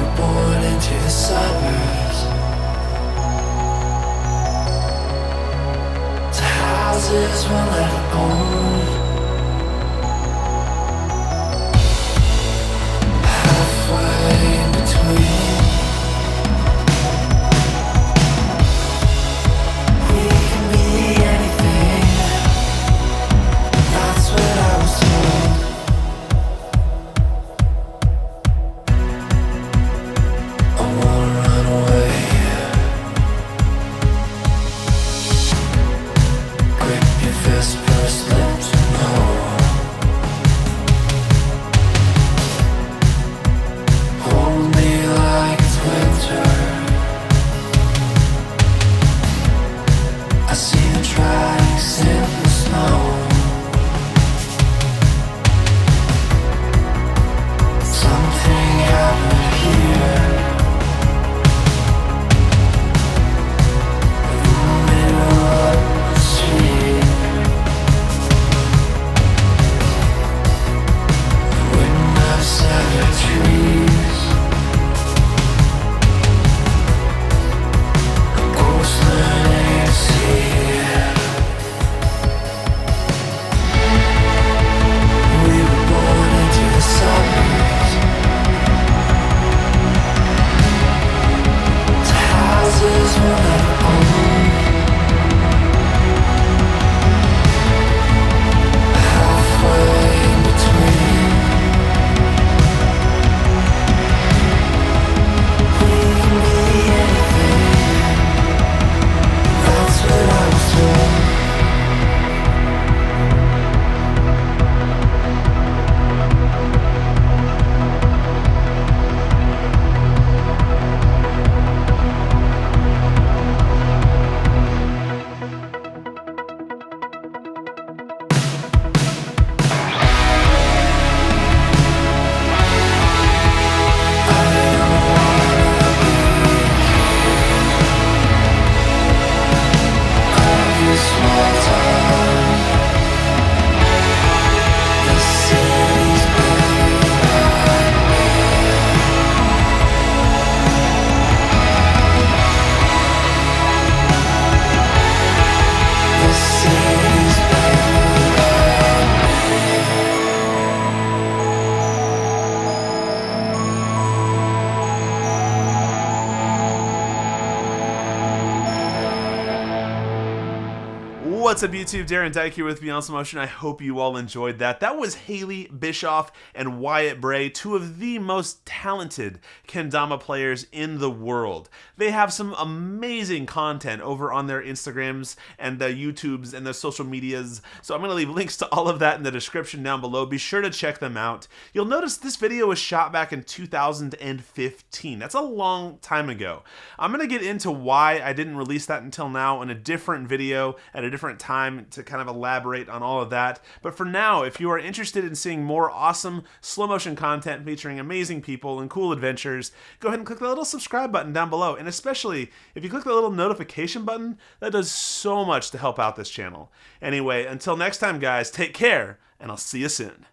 were born into the suburbs, to houses we'll never own, halfway in between. We can be anything, that's what I was told. I wanna run away. Grip your fist, first lips, no. Hold me like it's winter. I see the tracks in the snow. Something happened here. In the middle of the street. The wind of severed trees. A ghost learning to see. We were born into the suburbs, to houses we'll never own, halfway in between. We can be anything, that's what I was told. What's up, YouTube? Darren Dyke here with Beyond Slow Motion. I hope you all enjoyed that. That was Haley Bishoff and Wyatt Bray, two of the most talented Kendama players in the world. They have some amazing content over on their Instagrams and their YouTubes and their social medias, so I'm going to leave links to all of that in the description down below. Be sure to check them out. You'll notice this video was shot back in 2015. That's a long time ago. I'm going to get into why I didn't release that until now in a different video at a different time to kind of elaborate on all of that. But for now, if you are interested in seeing more awesome slow motion content featuring amazing people and cool adventures, go ahead and click the little subscribe button down below. And especially if you click the little notification button, that does so much to help out this channel. Anyway, until next time, guys, take care, and I'll see you soon.